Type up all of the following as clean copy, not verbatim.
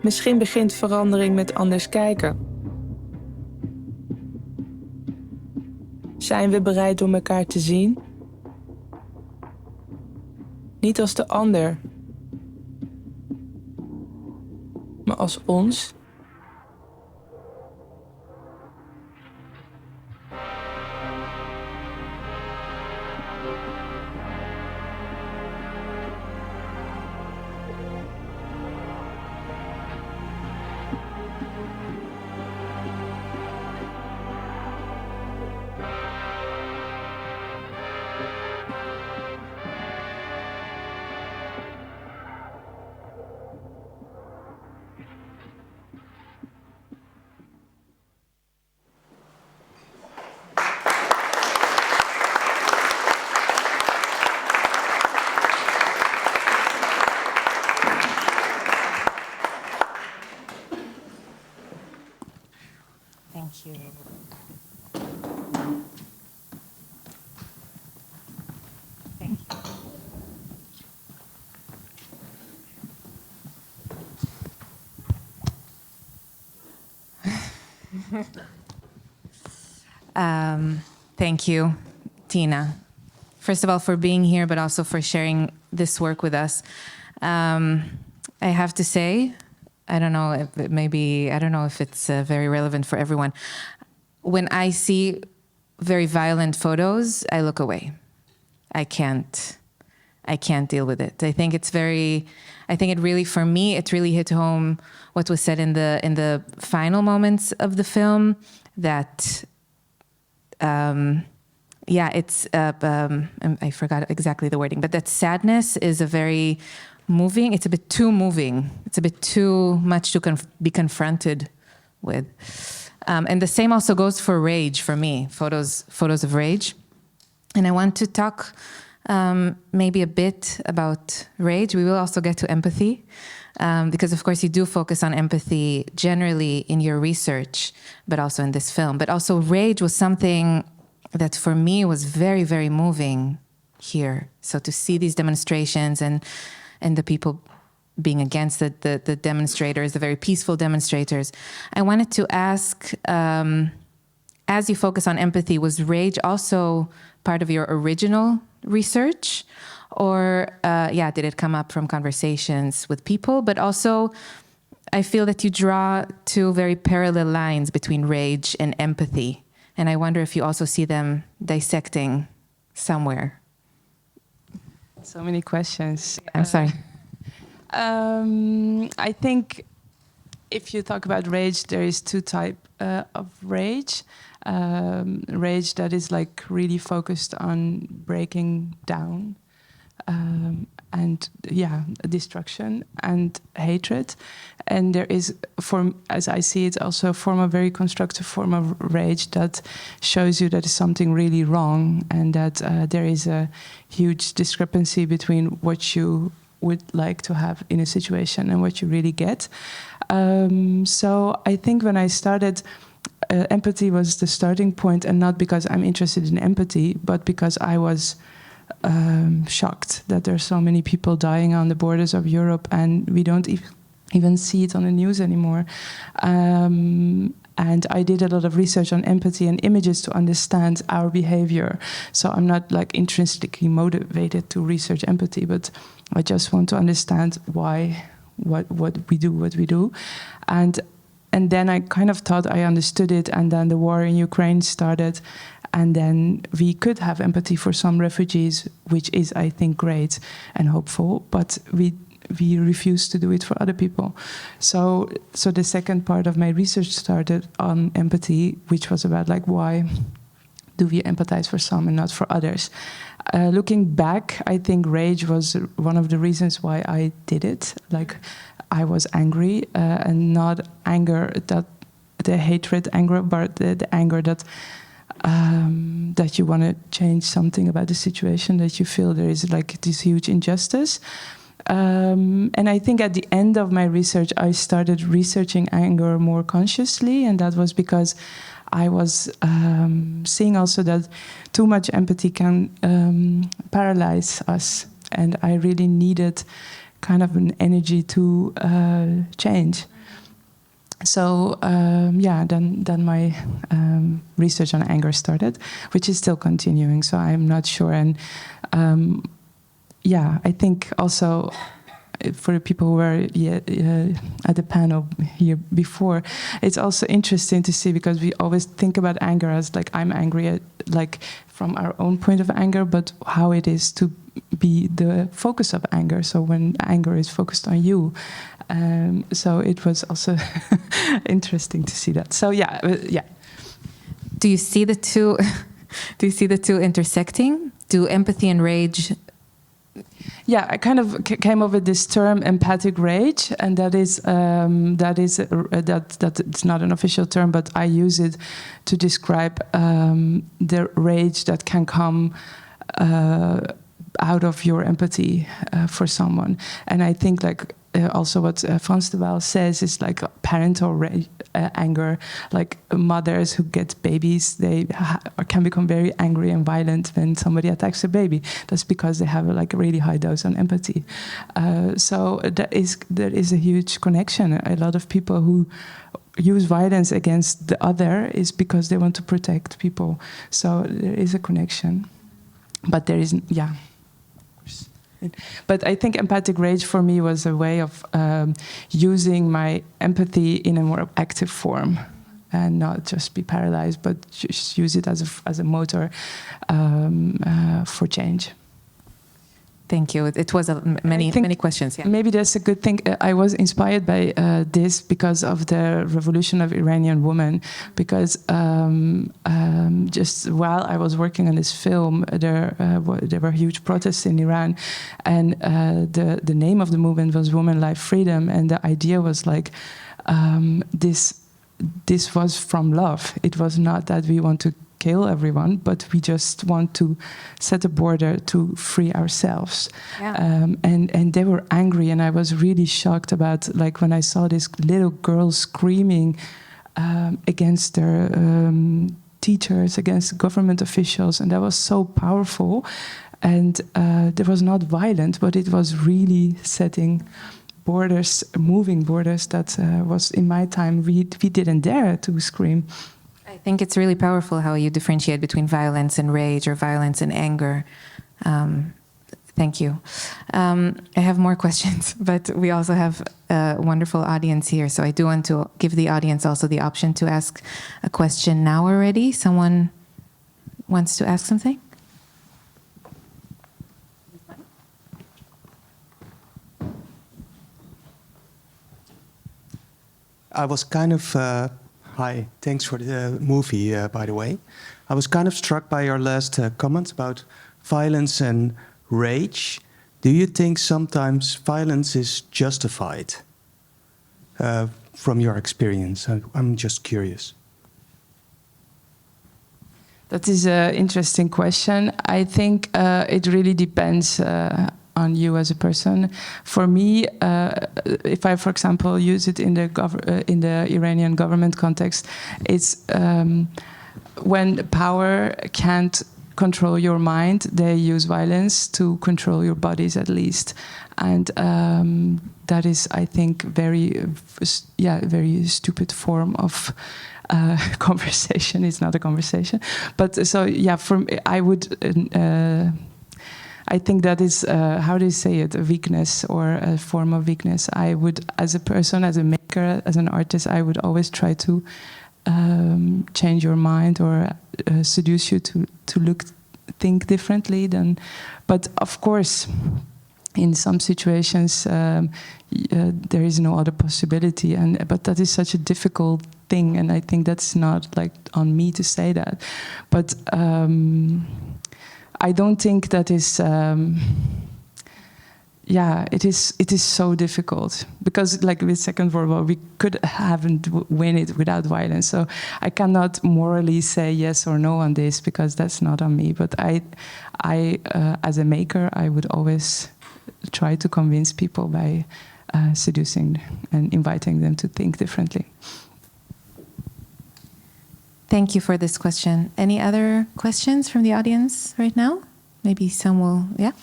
Misschien begint verandering met anders kijken. Zijn we bereid om elkaar te zien? Niet als de ander, maar als ons. Thank you. Thank you. Thank you, Tina. First of all, for being here, but also for sharing this work with us. I have to say, I don't know if it's very relevant for everyone. When I see very violent photos, I look away. I can't deal with it. I think it really, for me, it really hit home what was said in the final moments of the film, that I forgot exactly the wording, but that sadness is a very moving, it's a bit too moving. It's a bit too much to be confronted with. And the same also goes for rage for me, photos of rage. And I want to talk maybe a bit about rage. We will also get to empathy, because of course you do focus on empathy generally in your research, but also in this film. But also rage was something that for me was very, very moving here. So to see these demonstrations and the people being against the demonstrators, the very peaceful demonstrators. I wanted to ask, as you focus on empathy, was rage also part of your original research? Or, did it come up from conversations with people? But also, I feel that you draw two very parallel lines between rage and empathy. And I wonder if you also see them dissecting somewhere. So many questions. I'm sorry. I think if you talk about rage, there is two types of rage. Rage that is like really focused on breaking down and destruction and hatred. And there is, as I see it, also a very constructive form of rage that shows you that is something really wrong and that there is a huge discrepancy between what you would like to have in a situation and what you really get. So I think when I started, empathy was the starting point, and not because I'm interested in empathy, but because I was shocked that there are so many people dying on the borders of Europe and we don't even see it on the news anymore. And I did a lot of research on empathy and images to understand our behavior. So I'm not like intrinsically motivated to research empathy, but I just want to understand why, what we do. And then I kind of thought I understood it, and then the war in Ukraine started, and then we could have empathy for some refugees, which is, I think, great and hopeful, but we refuse to do it for other people. So the second part of my research started on empathy, which was about like, why do we empathize for some and not for others? Looking back, I think rage was one of the reasons why I did it. Like, I was angry, and not anger, that the hatred anger, but the anger that that you want to change something about the situation, that you feel there is like this huge injustice. And I think at the end of my research, I started researching anger more consciously, and that was because I was seeing also that too much empathy can paralyze us, and I really needed kind of an energy to change. So then my research on anger started, which is still continuing. So I'm not sure, and I think also for the people who were at the panel here before, it's also interesting to see, because we always think about anger as like I'm angry at, like from our own point of anger, but how it is to be the focus of anger. So when anger is focused on you. So it was also interesting to see that. So yeah. Do you see the two? Do you see the two intersecting? Do empathy and rage? Yeah, I kind of came up with this term, empathic rage, and that's not an official term, but I use it to describe the rage that can come out of your empathy for someone. And I think like also what Frans de Waal says is like parental anger, like mothers who get babies, they can become very angry and violent when somebody attacks a baby. That's because they have like a really high dose on empathy. So there is a huge connection. A lot of people who use violence against the other is because they want to protect people. So there is a connection, but there isn't. Yeah. But I think empathic rage for me was a way of using my empathy in a more active form, and not just be paralyzed, but just use it as a motor for change. Thank you. It was many questions. Yeah. Maybe that's a good thing. I was inspired by this because of the revolution of Iranian women. Because just while I was working on this film, there were huge protests in Iran, and the name of the movement was Women, Life, Freedom, and the idea was like this was from love. It was not that we want to kill everyone, but we just want to set a border to free ourselves. Yeah. And they were angry, and I was really shocked about, like, when I saw this little girl screaming against their teachers, against government officials, and that was so powerful. And it was not violent, but it was really setting borders, moving borders that was, in my time, we didn't dare to scream. I think it's really powerful how you differentiate between violence and rage, or violence and anger. Thank you. I have more questions, but we also have a wonderful audience here, so I do want to give the audience also the option to ask a question now already. Someone wants to ask something? I was kind of... Hi, thanks for the movie, by the way. I was kind of struck by your last comments about violence and rage. Do you think sometimes violence is justified from your experience? I'm just curious. That is an interesting question. I think it really depends on you as a person. For me, if I, for example, use it in the Iranian government context, it's when power can't control your mind, they use violence to control your bodies, at least. And that is, I think, very stupid form of conversation. It's not a conversation, but so yeah. I think that is, how do you say it, a weakness or a form of weakness. I would, as a person, as a maker, as an artist, I would always try to change your mind or seduce you to think differently. But of course, in some situations, there is no other possibility. But that is such a difficult thing, and I think that's not like on me to say that. But I don't think that is. It is so difficult because, like with Second World War, we haven't win it without violence. So I cannot morally say yes or no on this because that's not on me. But I, as a maker, I would always try to convince people by seducing and inviting them to think differently. Thank you for this question. Any other questions from the audience right now? Maybe some will, yeah?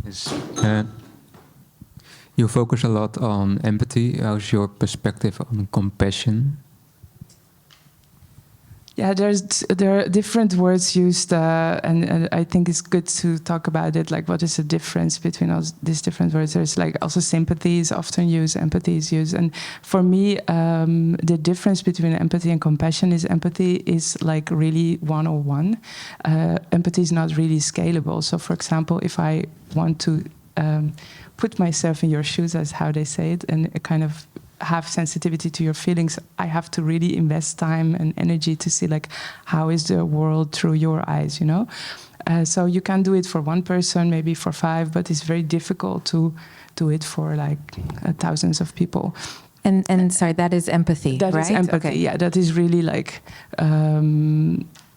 Yes. You focus a lot on empathy. How's your perspective on compassion? Yeah, there are different words used, and I think it's good to talk about it. Like, what is the difference between all these different words? There's like also sympathy is often used, empathy is used, and for me, the difference between empathy and compassion is empathy is like really 101. Empathy is not really scalable. So, for example, if I want to put myself in your shoes, as how they say it, and kind of have sensitivity to your feelings, I have to really invest time and energy to see like how is the world through your eyes, you know. So you can do it for one person, maybe for 5, but it's very difficult to do it for like thousands of people. And sorry, that is empathy, That right? is empathy. Okay. Yeah, that is really like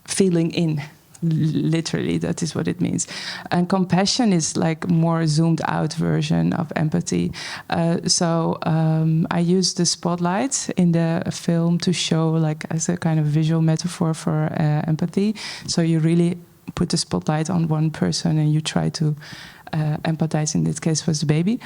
feeling in. Literally, that is what it means. And compassion is like more zoomed out version of empathy. I use the spotlight in the film to show like as a kind of visual metaphor for empathy. So you really put the spotlight on one person and you try to empathize. In this case was the baby.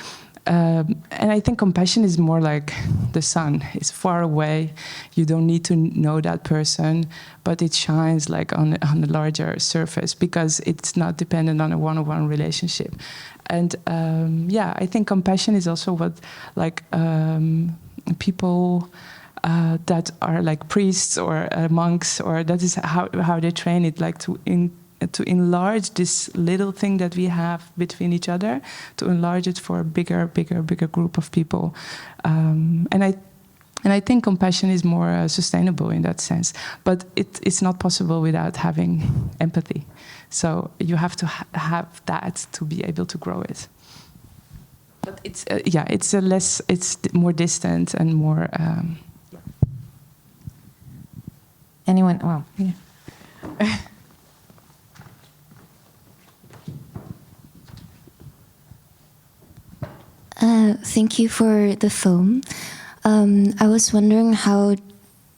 And I think compassion is more like the sun. It's far away. You don't need to know that person, but it shines like on a larger surface because it's not dependent on a one-on-one relationship. And I think compassion is also what like people that are like priests or monks, or that is how they train it, like to enlarge this little thing that we have between each other, to enlarge it for a bigger group of people. And I think compassion is more sustainable in that sense. But it's not possible without having empathy. So you have to have that to be able to grow it. But it's more distant and more. Anyone? Well, yeah. Thank you for the film. I was wondering how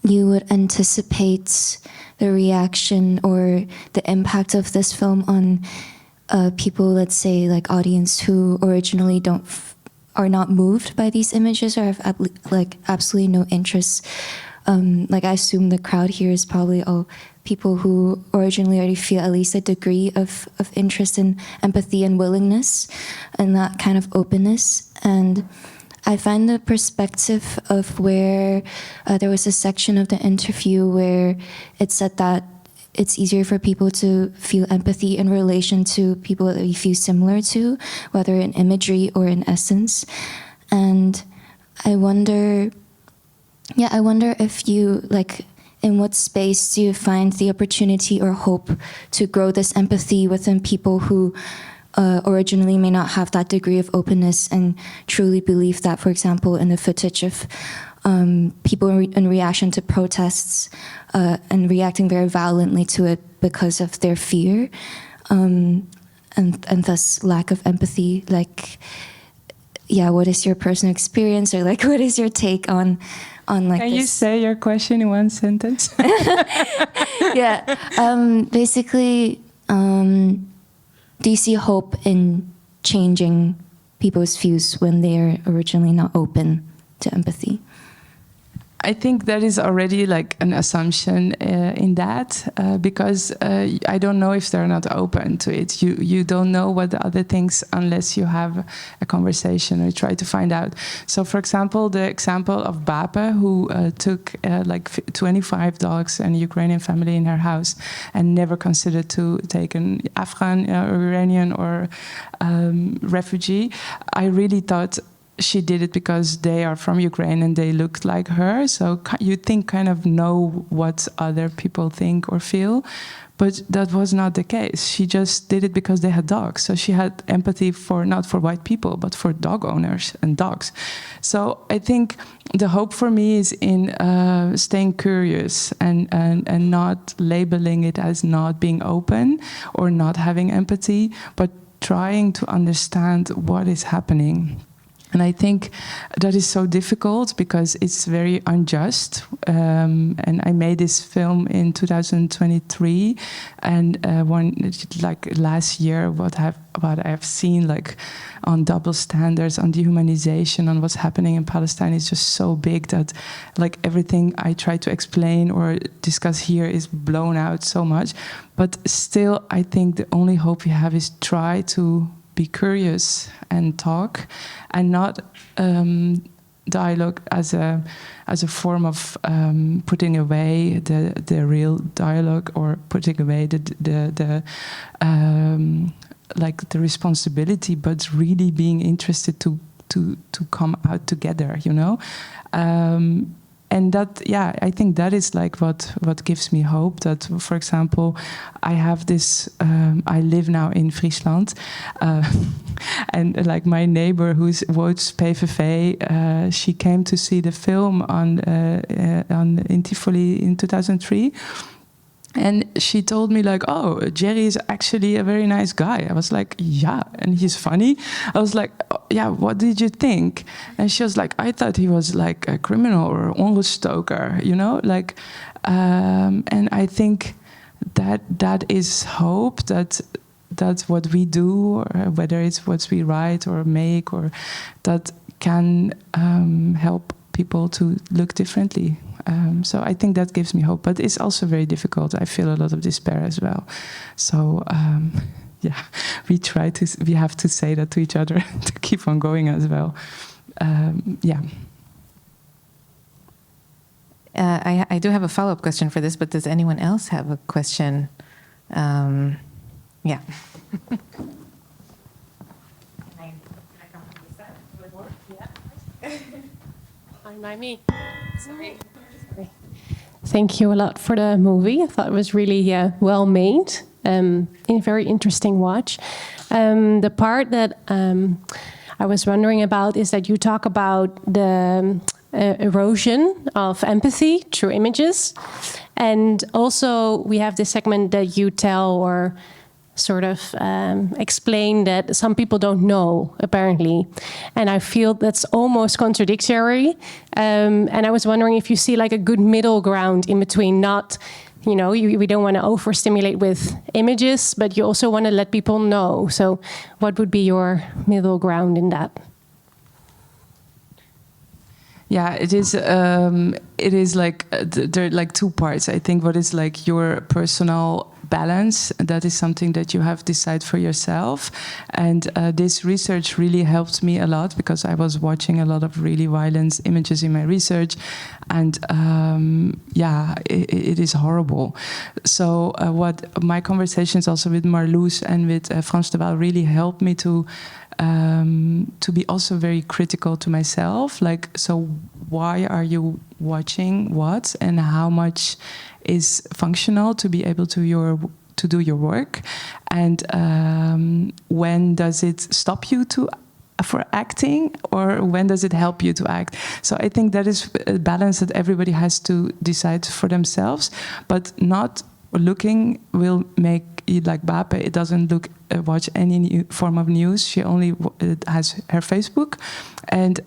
you would anticipate the reaction or the impact of this film on people, let's say, like audience who originally are not moved by these images or have absolutely no interest. Like I assume the crowd here is probably all people who originally already feel at least a degree of interest and empathy and willingness and that kind of openness. And I find the perspective of where there was a section of the interview where it said that it's easier for people to feel empathy in relation to people that you feel similar to, whether in imagery or in essence. And I wonder if you, like, in what space do you find the opportunity or hope to grow this empathy within people who originally may not have that degree of openness and truly believe that, for example, in the footage of people in reaction to protests and reacting very violently to it because of their fear and thus lack of empathy, like, yeah, what is your personal experience, or like what is your take on like Can this? you say your question in one sentence? Yeah, basically, do you see hope in changing people's views when they're originally not open to empathy? I think that is already like an assumption in that because I don't know if they're not open to it. You don't know what the other things unless you have a conversation or try to find out. So, for example, the example of Bape, who took like 25 dogs and a Ukrainian family in her house and never considered to take an Afghan, Iranian, or refugee. I really thought she did it because they are from Ukraine and they looked like her. So you think kind of know what other people think or feel. But that was not the case. She just did it because they had dogs. So she had empathy for not for white people, but for dog owners and dogs. So I think the hope for me is in staying curious and not labeling it as not being open or not having empathy, but trying to understand what is happening. And I think that is so difficult because it's very unjust. And I made this film in 2023, and last year, what I've seen like on double standards, on dehumanization, on what's happening in Palestine is just so big that like everything I try to explain or discuss here is blown out so much. But still, I think the only hope we have is try to be curious and talk, and not dialogue as a form of putting away the real dialogue, or putting away the like the responsibility, but really being interested to come out together, you know. And that, yeah, I think that is like what gives me hope. That, for example, I have this. I live now in Friesland, and like my neighbor who votes PVV, she came to see the film on in Tivoli in 2003. And she told me like, oh, Jerry is actually a very nice guy. I was like, yeah, and he's funny. I was like, oh, yeah, what did you think? And she was like, I thought he was like a criminal or ongestoker, you know, like, and I think that is hope, that's what we do, or whether it's what we write or make, or that can help people to look differently. So I think that gives me hope, but it's also very difficult. I feel a lot of despair as well. So yeah, we have to say that to each other to keep on going as well. Yeah. I do have a follow-up question for this, but does anyone else have a question? Yeah. By me. Sorry. Thank you a lot for the movie. I thought it was really well made, a very interesting watch. The part that I was wondering about is that you talk about the erosion of empathy through images. And also we have this segment that you tell or sort of explain that some people don't know, apparently. And I feel that's almost contradictory. And I was wondering if you see like a good middle ground in between, not, you know, we don't want to overstimulate with images, but you also want to let people know. So what would be your middle ground in that? Yeah, it is. It is like there are like two parts. I think what is like your personal balance, that is something that you have to decide for yourself. And this research really helped me a lot, because I was watching a lot of really violent images in my research, and yeah, it is horrible. So what my conversations also with Marloes and with Frans de Waal really helped me to be also very critical to myself. Like, so why are you watching what, and how much is functional to be able to do your work, and when does it stop you for acting, or when does it help you to act? So I think that is a balance that everybody has to decide for themselves, but not looking will make it like Bape. It doesn't watch any form of news. She only has her Facebook, and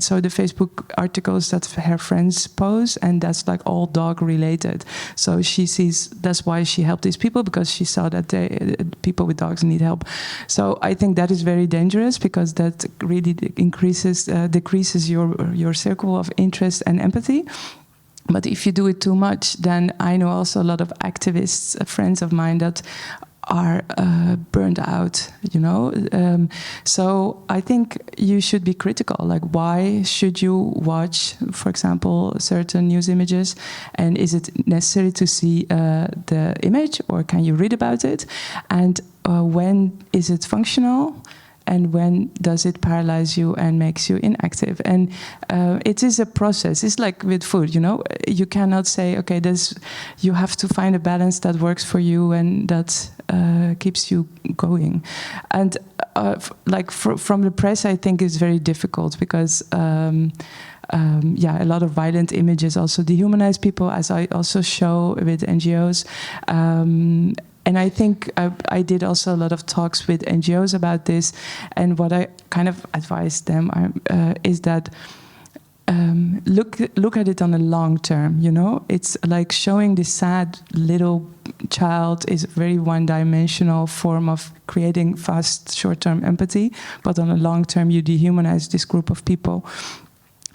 so the Facebook articles that her friends post, and that's like all dog related. So she sees, that's why she helped these people, because she saw that people with dogs need help. So I think that is very dangerous, because that really decreases your circle of interest and empathy. But if you do it too much, then I know also a lot of activists, friends of mine, that are burned out, you know. So I think you should be critical. Like, why should you watch, for example, certain news images? And is it necessary to see the image, or can you read about it? And when is it functional? And when does it paralyze you and makes you inactive? And it is a process. It's like with food, you know. You cannot say, okay, you have to find a balance that works for you and that keeps you going. And from the press, I think is very difficult, because yeah, a lot of violent images also dehumanize people, as I also show with NGOs. And I think I did also a lot of talks with NGOs about this, and what I kind of advised them is that look at it on a long term. You know, it's like showing this sad little child is a very one-dimensional form of creating fast, short-term empathy, but on a long term, you dehumanize this group of people.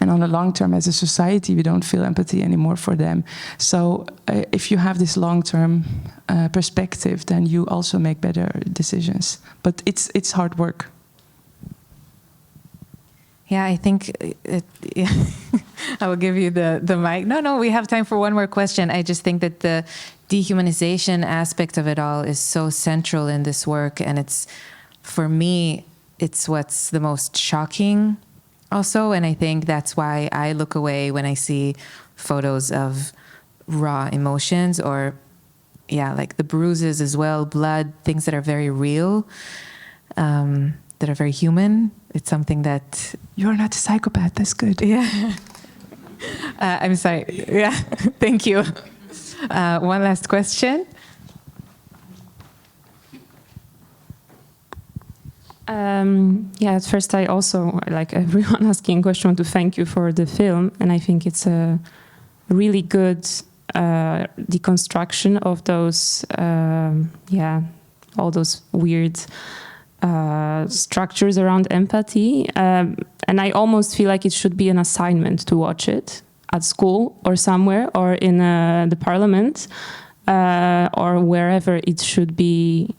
And on the long term, as a society, we don't feel empathy anymore for them. So if you have this long-term perspective, then you also make better decisions. But it's hard work. Yeah, I think I will give you the mic. No, we have time for one more question. I just think that the dehumanization aspect of it all is so central in this work. And it's, for me, it's what's the most shocking also. And I think that's why I look away when I see photos of raw emotions or, yeah, like the bruises as well, blood, things that are very real, that are very human. It's something that... You're not a psychopath, that's good. Yeah. I'm sorry. Yeah, thank you. One last question. Yeah, at first I also, like everyone asking a question, want to thank you for the film. And I think it's a really good deconstruction of those, all those weird structures around empathy. And I almost feel like it should be an assignment to watch it at school or somewhere or in the parliament. Or wherever it should be,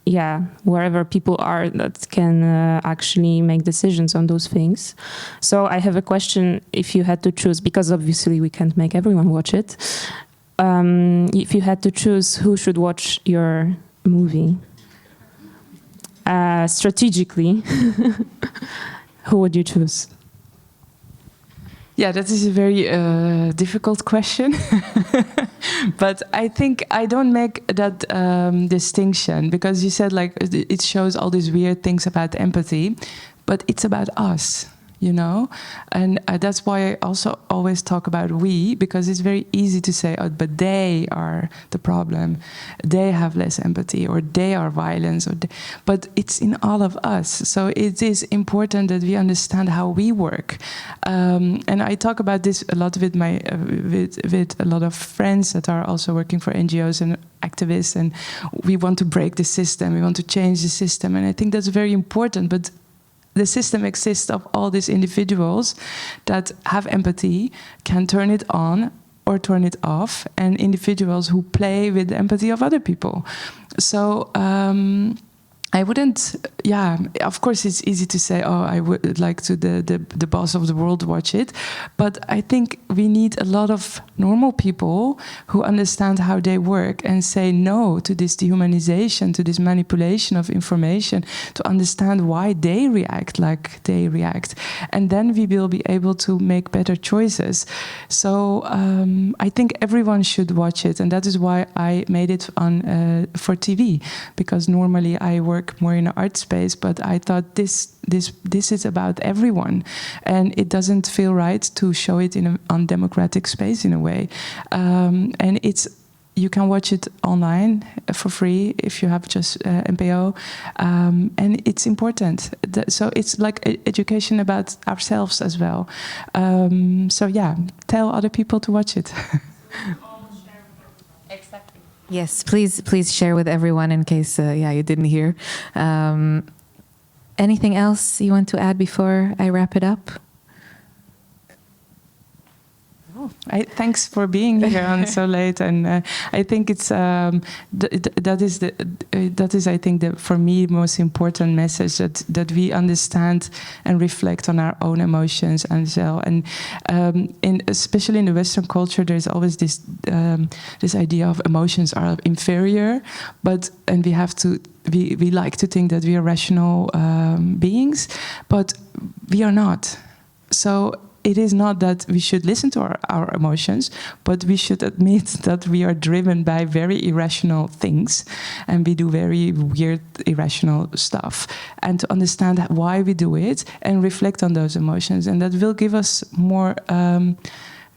wherever people are that can actually make decisions on those things. So I have a question, if you had to choose, because obviously we can't make everyone watch it, if you had to choose who should watch your movie, strategically, who would you choose? Yeah, that is a very difficult question. But I think I don't make that distinction, because you said like it shows all these weird things about empathy, but it's about us, you know? And that's why I also always talk about we, because it's very easy to say, oh, but they are the problem. They have less empathy, or they are violence, but it's in all of us. So it is important that we understand how we work. And I talk about this a lot with my with a lot of friends that are also working for NGOs and activists, and we want to break the system, we want to change the system, and I think that's very important. But the system exists of all these individuals that have empathy, can turn it on or turn it off, and individuals who play with the empathy of other people. So I wouldn't, of course it's easy to say, oh, I would like to the boss of the world watch it, but I think we need a lot of normal people who understand how they work and say no to this dehumanization, to this manipulation of information, to understand why they react like they react. And then we will be able to make better choices. So I think everyone should watch it, and that is why I made it on for TV, because normally I work more in an art space, but I thought this is about everyone, and it doesn't feel right to show it in an undemocratic space in a way. And you can watch it online for free if you have just NPO, and it's important. So it's like education about ourselves as well. So yeah, tell other people to watch it. Exactly. Yes, please share with everyone in case you didn't hear. Anything else you want to add before I wrap it up? Thanks for being here on so late, and I think it's that is I think for me most important message, that we understand and reflect on our own emotions and so. And especially in the Western culture, there's always this idea of emotions are inferior, and we like to think that we are rational beings, but we are not. So it is not that we should listen to our emotions, but we should admit that we are driven by very irrational things, and we do very weird, irrational stuff. And to understand why we do it and reflect on those emotions, and that will give us more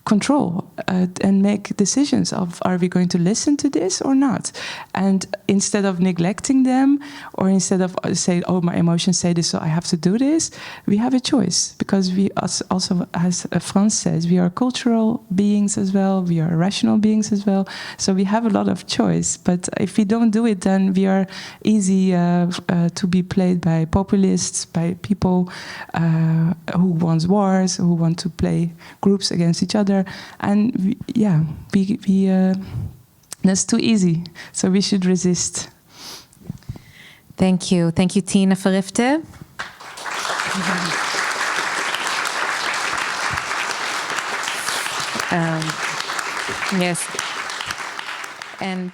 control and make decisions of, are we going to listen to this or not? And instead of neglecting them, or instead of saying, oh, my emotions say this, so I have to do this, we have a choice, because we also, as Frans says, we are cultural beings as well, we are rational beings as well, so we have a lot of choice. But if we don't do it, then we are easy to be played by populists, by people who want wars, who want to play groups against each other. And that's too easy. So we should resist. Thank you. Thank you, Tina Farifteh. Yes. And